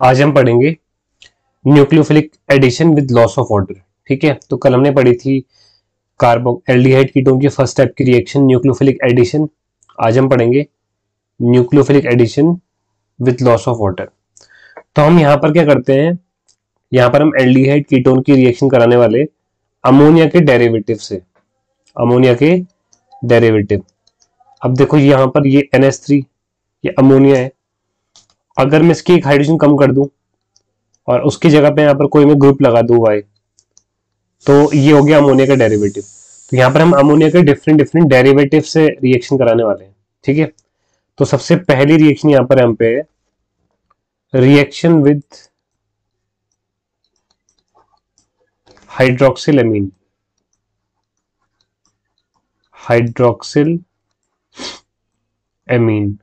आज हम पढ़ेंगे nucleophilic addition with loss of water. ठीक है, तो कल हमने पढ़ी थी कार्बो एल्डिहाइड कीटोन की फर्स्ट टाइप की रिएक्शन न्यूक्लियोफिलिक एडिशन। आज हम पढ़ेंगे nucleophilic addition with loss of water. तो हम यहाँ पर क्या करते हैं, यहाँ पर हम एल्डिहाइड कीटोन की रिएक्शन कराने वाले अमोनिया के डेरिवेटिव से, अमोनिया के डेरिवेटिव। अब देखो यहाँ पर ये NH3 ये अमोनिया है। अगर मैं इसकी एक हाइड्रोजन कम कर दूं और उसकी जगह पे यहाँ पर कोई मैं ग्रुप लगा दूं Y, तो ये हो गया अमोनिया का डेरिवेटिव। तो यहाँ पर हम अमोनिया के डिफरेंट डिफरेंट डेरिवेटिव से रिएक्शन कराने वाले हैं। ठीक है, तो सबसे पहली रिएक्शन यहाँ पर हम पे है reaction with hydroxyl amine, hydroxyl amine.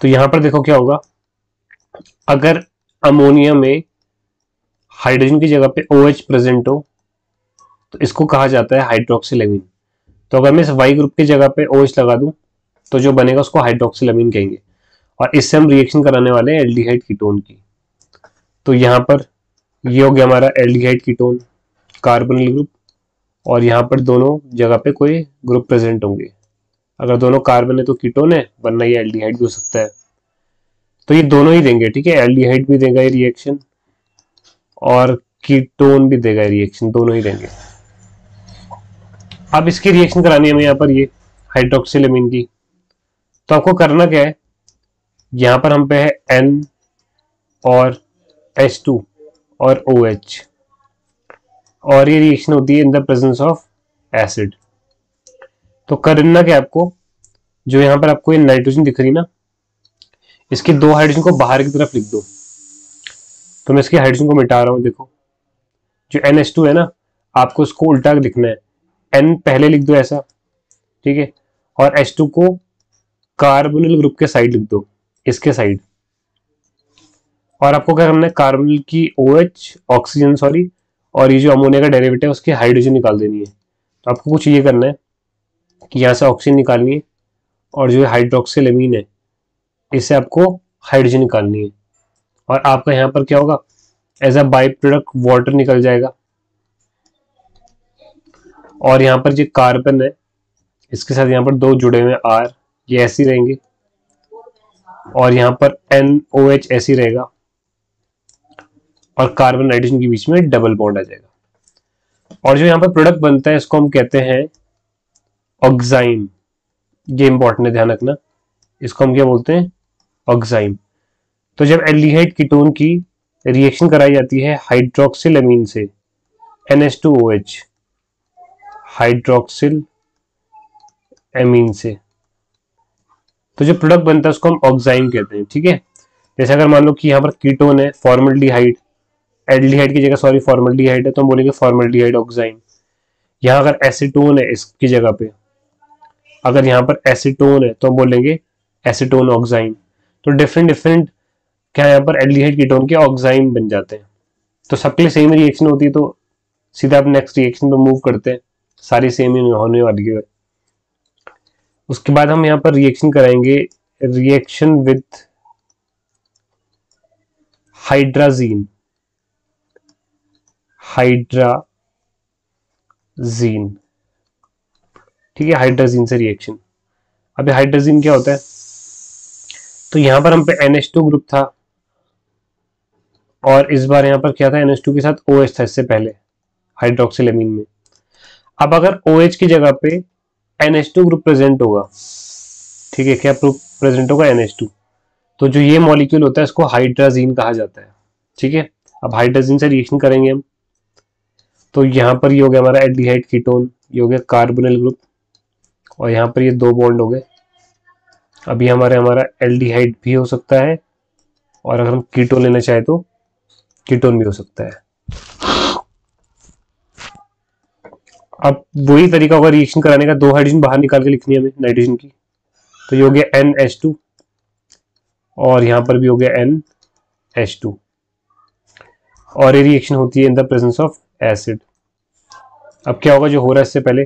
तो यहां पर देखो क्या होगा, अगर अमोनिया में हाइड्रोजन की जगह पे OH प्रेजेंट हो तो इसको कहा जाता है हाइड्रोक्सिल एमीन। तो अगर मैं इस Y ग्रुप की जगह पे OH लगा दूं तो जो बनेगा उसको हाइड्रोक्सिल एमीन कहेंगे। और इससे हम रिएक्शन कराने वाले हैं एल्डिहाइड कीटोन की। तो यहाँ पर ये हो गया हमारा एल्डिहाइड कीटोन कार्बोनिल ग्रुप, और यहाँ पर दोनों जगह पे कोई ग्रुप प्रेजेंट होंगे। अगर दोनों कार्बन है तो कीटोन है, वरना ये एल्डिहाइड भी हो सकता है। तो ये दोनों ही देंगे। ठीक है, एल्डिहाइड भी देगा ये रिएक्शन और कीटोन भी देगा ये रिएक्शन, दोनों ही देंगे। अब इसकी रिएक्शन करानी है हमें यहाँ पर ये हाइड्रोक्सिल एमीन की। तो आपको करना क्या है, यहाँ पर हम पे है N और H2 और OH, और ये रिएक्शन होती है in the presence of acid. तो करना क्या आपको, जो यहाँ पर आपको ये नाइट्रोजन दिख रही ना, इसकी दो हाइड्रोजन को बाहर की तरफ लिख दो। तो मैं इसकी हाइड्रोजन को मिटा रहा हूं। देखो जो NH2 है ना, आपको इसको उल्टा लिखना है। N पहले लिख दो ऐसा, ठीक है, और H2 को कार्बोनिल ग्रुप के साइड लिख दो, इसके साइड। और आपको क्या करना है, कार्बोनिल की OH ऑक्सीजन सॉरी, और ये जो अमोनिया का डेरिवेटिव है उसकी हाइड्रोजन निकाल देनी है। तो आपको कुछ ये करना है कि यहाँ से ऑक्सीजन निकालनी है, और जो हाइड्रोक्सिल एमीन है इससे आपको हाइड्रोजन निकालनी है। और आपका यहाँ पर क्या होगा, as a by product water निकल जाएगा। और यहाँ पर जो कार्बन है इसके साथ यहाँ पर दो जुड़े हुए R, ये ऐसे ही रहेंगे, और यहाँ पर NOH ऐसे ही रहेगा, और कार्बन नाइट्रोजन के बीच में डबल बॉन्ड आ जाएगा। और जो यहाँ पर प्रोडक्ट बनता है इसको हम कहते हैं ऑक्साइम। ये इंपॉर्टेंट है, ध्यान रखना, इसको हम क्या बोलते हैं, ऑक्साइम। तो जब एल्डिहाइड कीटोन की रिएक्शन कराई जाती है हाइड्रोक्सिल एमीन से NH2OH, हाइड्रोक्सिल एमीन से, तो जो प्रोडक्ट बनता है उसको हम ऑक्साइम कहते हैं। ठीक है, जैसे अगर मान लो कि यहाँ पर कीटोन है फॉर्मल्डिहाइड, एल्डिहाइड की जगह सॉरी फॉर्मल्डिहाइड है तो हम बोलेंगे फॉर्मल्डिहाइड ऑक्साइम। यहाँ अगर एसीटोन है इसकी जगह पे, अगर यहाँ पर एसीटोन है तो हम बोलेंगे एसीटोन ऑक्साइम। तो डिफरेंट डिफरेंट क्या यहाँ पर एल्डिहाइड कीटोन के ऑक्साइम बन जाते हैं। तो सबके लिए सेम रिएक्शन होती है, तो सीधा आप नेक्स्ट रिएक्शन पे मूव करते हैं, सारी सेम ही होने वाली है। उसके बाद हम यहाँ पर रिएक्शन कराएंगे रिएक्शन विद हाइड्राजीन, हाइड्राजीन। ठीक है, हाइड्राजीन से रिएक्शन। अब हाइड्राजीन क्या होता है, तो यहां पर हम पे NH2 ग्रुप था, और इस बार यहाँ पर क्या था, NH2 के साथ OH था इससे पहले हाइड्रोक्सिल एमीन में। अब अगर OH की जगह पे NH2 ग्रुप प्रेजेंट होगा, ठीक है, क्या प्रेजेंट होगा, NH2, तो जो ये मॉलिक्यूल होता है इसको हाइड्राजीन कहा जाता है। ठीक है, अब हाइड्राजीन से रिएक्शन करेंगे हम, तो यहाँ पर ये हो गया हमारा एल्डिहाइड कीटोन, ये हो गया कार्बोनिल ग्रुप, और यहाँ पर ये दो बॉन्ड हो गए। अब ये हमारा एल्डिहाइड भी हो सकता है, और अगर हम कीटोन लेना चाहे तो कीटोन भी हो सकता है। अब वही तरीका होगा रिएक्शन कराने का, दो हाइड्रोजन बाहर निकाल के लिखनी है हमें नाइट्रोजन की। तो ये हो गया NH2, और यहां पर भी हो गया NH2, और ये रिएक्शन होती है in the presence of acid. अब क्या होगा, जो हो रहा है इससे पहले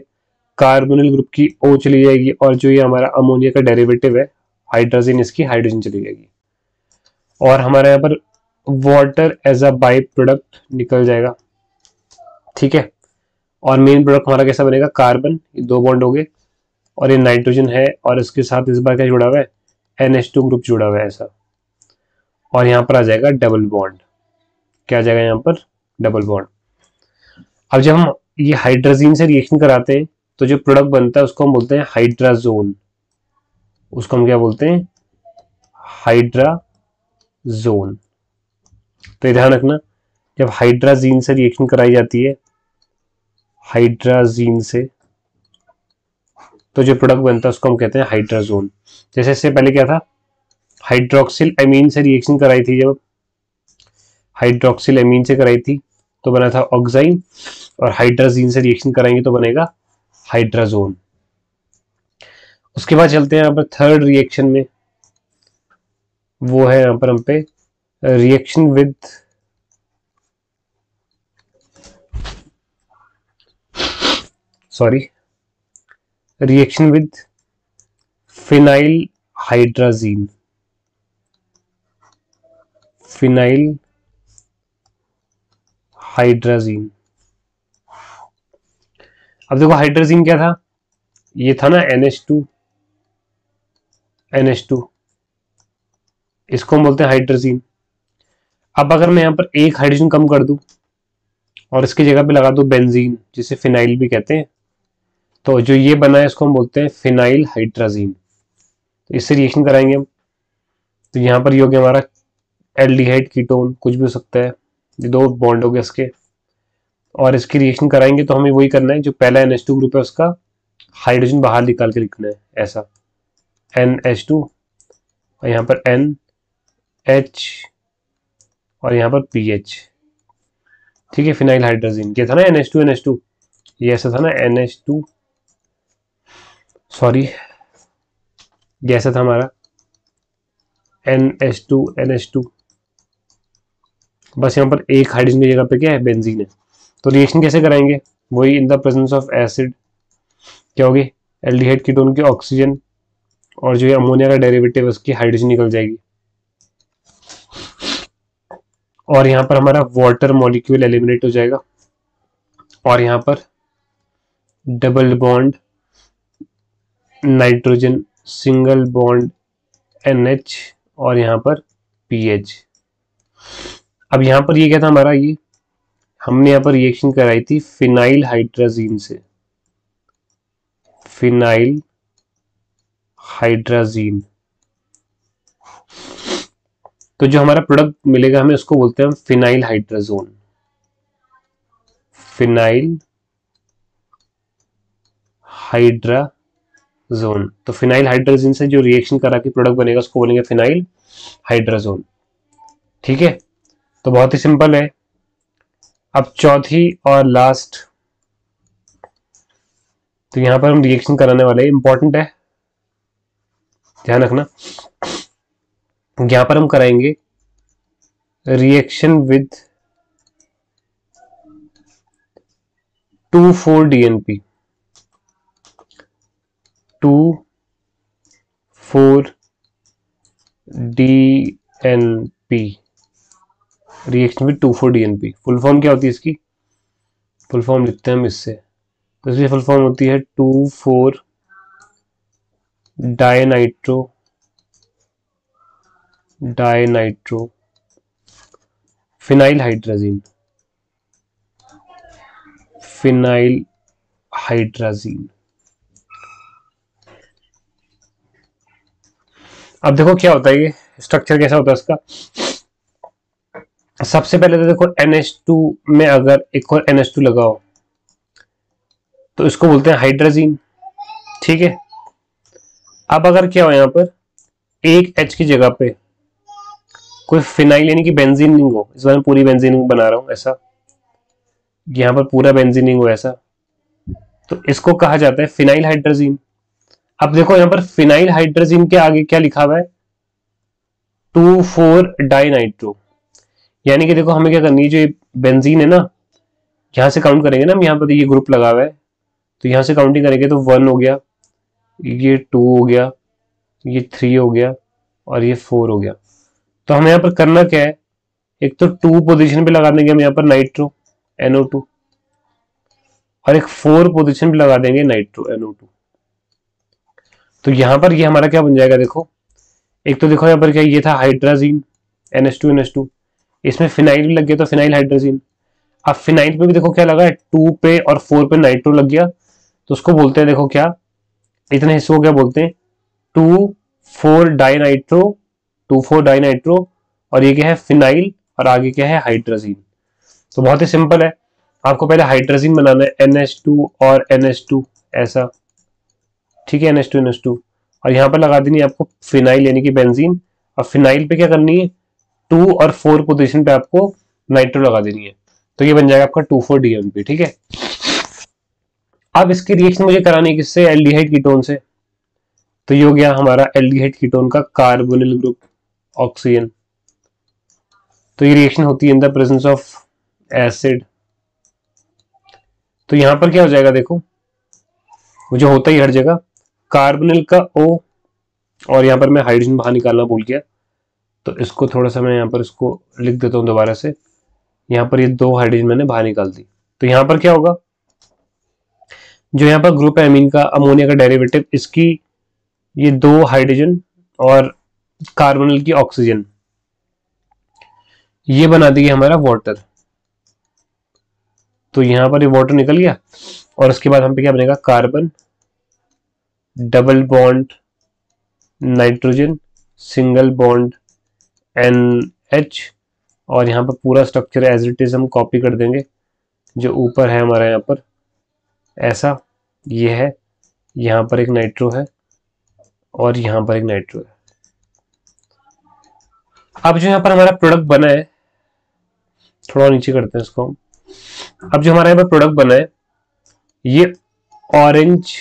कार्बोनिल ग्रुप की O चली जाएगी, और जो ये हमारा अमोनिया का डेरिवेटिव है हाइड्रोजन, इसकी हाइड्रोजन चली जाएगी। और हमारे यहाँ पर water as a by product निकल जाएगा, ठीक है। और मेन प्रोडक्ट हमारा कैसा बनेगा, कार्बन, ये 2 बॉन्ड हो गए, और ये नाइट्रोजन है, और इसके साथ इस बार क्या जुड़ा हुआ है, NH2 ग्रुप जुड़ा हुआ है ऐसा। और यहाँ पर आ जाएगा डबल बॉन्ड, क्या आ जाएगा यहाँ पर, डबल बॉन्ड। अब जब हम ये हाइड्रोजीन से रिएक्शन कराते हैं तो जो प्रोडक्ट बनता है उसको हम बोलते हैं हाइड्राजोन, उसको हम क्या बोलते हैं, हाइड्राजोन। तो ये ध्यान रखना, जब हाइड्राजीन से रिएक्शन कराई जाती है, हाइड्राजीन से, तो जो प्रोडक्ट बनता है उसको हम कहते हैं हाइड्राजोन। जैसे इससे पहले क्या था, हाइड्रोक्सिल एमीन से रिएक्शन कराई थी, जब हाइड्रोक्सिल एमीन से कराई थी तो बना था ऑक्साइन, और हाइड्राजीन से रिएक्शन कराएंगे तो बनेगा हाइड्राजोन। उसके बाद चलते हैं यहाँ पर थर्ड रिएक्शन में, वो है यहाँ पर हम पे reaction with reaction with phenyl hydrazine, phenyl hydrazine. अब देखो हाइड्राजीन क्या था, ये था ना NH2, इसको हम बोलते हैं हाइड्राजीन। अब अगर मैं यहाँ पर एक हाइड्रोजन कम कर दूं और इसकी जगह पे लगा दूं बेंजीन, जिसे फिनाइल भी कहते हैं, तो जो ये बना है इसको हम बोलते हैं फिनाइल हाइड्राजीन। तो इससे रिएक्शन कराएंगे हम, तो यहाँ पर ये हो गया हमारा एल्डिहाइड कीटोन, कुछ भी हो सकता है, ये 2 बॉन्ड हो गए इसके, और इसकी रिएक्शन कराएंगे तो हमें वही करना है, जो पहला NH2 ग्रुप है उसका हाइड्रोजन बाहर निकाल के लिखना है ऐसा, NH2, और यहाँ पर NH, और यहाँ पर PH, ठीक है। फिनाइल हाइड्रोजीन क्या था ना, NH2, ये ऐसा था ना, NH2, सॉरी, ये ऐसा था हमारा NH2, बस यहाँ पर एक हाइड्रोजन की जगह पे क्या है, बेंजीन है। तो रिएक्शन कैसे कराएंगे, वही in the presence of acid, क्या होगी, एल्डिहाइड कीटोन की ऑक्सीजन, और जो ये अमोनिया का डेरिवेटिव है उसकी हाइड्रोजन निकल जाएगी, और यहाँ पर हमारा वाटर मॉलिक्यूल एलिमिनेट हो जाएगा, और यहाँ पर double bond nitrogen, single bond NH, और यहाँ पर PH। अब यहाँ पर ये क्या था हमारा, ये हमने यहाँ पर रिएक्शन कराई थी फिनाइल हाइड्राजीन से, फिनाइल हाइड्राजीन। तो जो हमारा प्रोडक्ट मिलेगा हमें उसको बोलते हैं हम फिनाइल हाइड्राजोन, फिनाइल हाइड्राजोन। तो फिनाइल हाइड्राजीन से जो रिएक्शन करा के प्रोडक्ट बनेगा उसको बोलेंगे फिनाइल हाइड्राजोन, ठीक है। तो बहुत ही सिंपल है। अब चौथी और लास्ट, तो यहां पर हम रिएक्शन कराने वाले, इंपॉर्टेंट है, ध्यान रखना, यहां पर हम कराएंगे reaction with 2,4-DNP, 2,4-DNP, reaction with 2,4-DNP। Full form क्या होती है इसकी, फुल फॉर्म लिखते हैं हम इससे, तो इसकी फुल फॉर्म होती है 2,4-डायनाइट्रो फिनाइल हाइड्राजीन, फिनाइल हाइड्राजीन। अब देखो क्या होता है, ये स्ट्रक्चर कैसा होता है इसका। सबसे पहले तो देखो NH2 में अगर एक और NH2 लगाओ तो इसको बोलते हैं हाइड्राजीन, ठीक है। अब अगर क्या हो, यहाँ पर एक H की जगह पे कोई फिनाइल यानी कि बेंजीन रिंग हो, इस बार मैं पूरी बेंजीन रिंग बना रहा हूं ऐसा, यहाँ पर पूरा बेंजीन रिंग हो ऐसा, तो इसको कहा जाता है फिनाइल हाइड्राजीन। अब देखो यहाँ पर फिनाइल हाइड्राजीन के आगे क्या लिखा हुआ है, 2,4-डाइनाइट्रो, यानी कि देखो हमें क्या करनी है, जो ये बेंजीन है ना, यहां से काउंट करेंगे ना हम, यहाँ पर ये ग्रुप लगा हुआ है तो यहां से काउंटिंग करेंगे तो 1 हो गया, ये 2 हो गया, ये 3 हो गया, और ये 4 हो गया। तो हमें यहाँ पर करना क्या है, एक तो 2 पोजीशन पे लगा देंगे हम यहाँ पर नाइट्रो NO2, और एक 4 पोजीशन पे लगा देंगे नाइट्रो NO2। तो यहाँ पर ये हमारा क्या बन जाएगा, देखो एक तो देखो यहाँ पर क्या, ये था हाइड्राजीन NH2NH2, इसमें फिनाइल भी लग गया तो फिनाइल हाइड्राजीन। अब फिनाइल पे भी देखो क्या लगा है, 2 पे और 4 पे नाइट्रो लग गया, तो उसको बोलते हैं देखो क्या, इतने हिस्सों को क्या बोलते हैं, 2,4 डाइनाइट्रो, 2,4 डाइनाइट्रो, और ये क्या है फिनाइल, और आगे क्या है हाइड्राजीन। तो बहुत ही सिंपल है, आपको पहले हाइड्राजीन बनाना है NH2 और NH2 ऐसा, ठीक है NH2NH2, और यहाँ पर लगा देनी है आपको फिनाइल यानी कि बेंजीन, और फिनाइल पे क्या करनी है, 2 और 4 पोजीशन पे आपको नाइट्रो लगा देनी है, तो ये बन जाएगा आपका 2,4-DNP, ठीक है। अब इसकी रिएक्शन मुझे करानी है किससे, एल्डिहाइड कीटोन से, तो ये हो गया हमारा एल्डिहाइड कीटोन का कार्बोनिल ग्रुप ऑक्सीजन। तो ये रिएक्शन होती है in the presence of acid. तो यहां पर क्या हो जाएगा, देखो मुझे होता ही हर जगह कार्बोनिल का O, और यहां पर मैं हाइड्रोजन बाहर निकालना भूल गया, तो इसको थोड़ा सा मैं यहां पर इसको लिख देता हूं दोबारा से, यहां पर ये 2 हाइड्रोजन मैंने बाहर निकाल दी। तो यहां पर क्या होगा, जो यहाँ पर ग्रुप है अमीन का, अमोनिया का डेरिवेटिव, इसकी ये 2 हाइड्रोजन और कार्बोनिल की ऑक्सीजन, ये बना देगी हमारा वाटर। तो यहां पर ये वाटर निकल गया, और उसके बाद हम पे क्या बनेगा, carbon double bond nitrogen single bond NH, और यहाँ पर पूरा स्ट्रक्चर एज इट इज हम कॉपी कर देंगे, जो ऊपर है हमारा यहाँ पर ऐसा, ये है, यहाँ पर एक नाइट्रो है और यहाँ पर एक नाइट्रो है। अब जो यहाँ पर हमारा प्रोडक्ट बना है, थोड़ा नीचे करते हैं इसको हम, अब जो हमारा यहाँ पर प्रोडक्ट बना है, ये ऑरेंज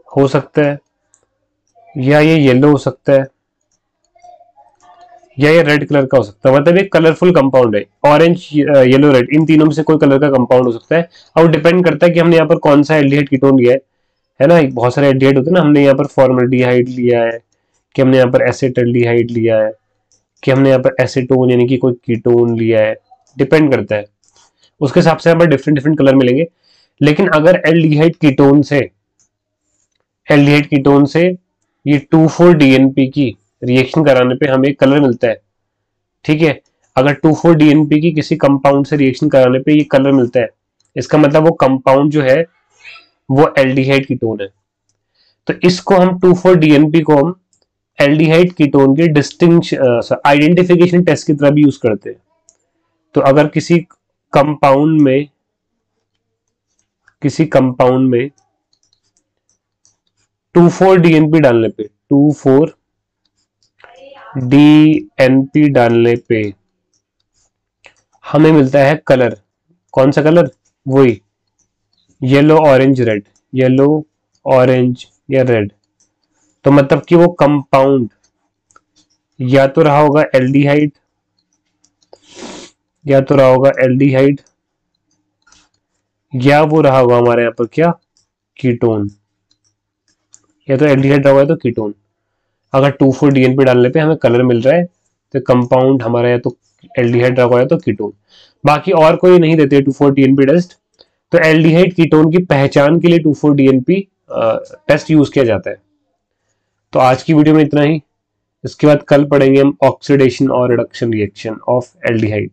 हो सकता है, या ये येलो हो सकता है, या ये रेड कलर का हो सकता है, मतलब एक कलरफुल कंपाउंड है, ऑरेंज येलो रेड, इन तीनों में से कोई कलर का कंपाउंड हो सकता है, और डिपेंड करता है कि हमने यहाँ पर कौन सा एल्डिहाइड कीटोन लिया है ना, बहुत सारे एल्डिहाइड होते हैं ना, हमने यहाँ पर फॉर्मल्डिहाइड लिया है, कि हमने यहाँ पर एसिटाल्डिहाइड लिया है, कि हमने यहाँ पर एसीटोन यानी कि कोई कीटोन लिया है, डिपेंड करता है, उसके हिसाब से यहाँ पर डिफरेंट डिफरेंट कलर मिलेंगे। लेकिन अगर एल्डिहाइड कीटोन से ये 2,4-DNP की रिएक्शन कराने पे हमें एक कलर मिलता है, ठीक है, अगर 2,4-DNP की किसी कंपाउंड से रिएक्शन कराने पे ये कलर मिलता है, इसका मतलब वो कंपाउंड जो है वो एल्डिहाइड कीटोन है। तो इसको हम 2,4-DNP को हम एल्डिहाइड कीटोन के डिस्टिंक्शन आइडेंटिफिकेशन टेस्ट की तरह भी यूज करते हैं। तो अगर किसी कंपाउंड में 2,4-DNP डालने पे 2,4-DNP डालने पे हमें मिलता है कलर, कौन सा कलर, वही yellow orange red, yellow orange या रेड। तो मतलब कि वो कंपाउंड या तो रहा होगा एल्डिहाइड, या वो रहा होगा हमारे यहाँ पर क्या, कीटोन, या तो एल्डिहाइड रहा होगा तो कीटोन। अगर 2,4-DNP डालने पे हमें कलर मिल रहा है तो कंपाउंड हमारा या तो एल्डिहाइड रहा होगा या तो कीटोन, बाकी और कोई नहीं देते 2,4-DNP टेस्ट। तो एल्डिहाइड कीटोन की पहचान के लिए 2,4-DNP टेस्ट यूज किया जाता है। तो आज की वीडियो में इतना ही, इसके बाद कल पढ़ेंगे हम ऑक्सीडेशन और रिडक्शन रिएक्शन ऑफ एल्डिहाइड।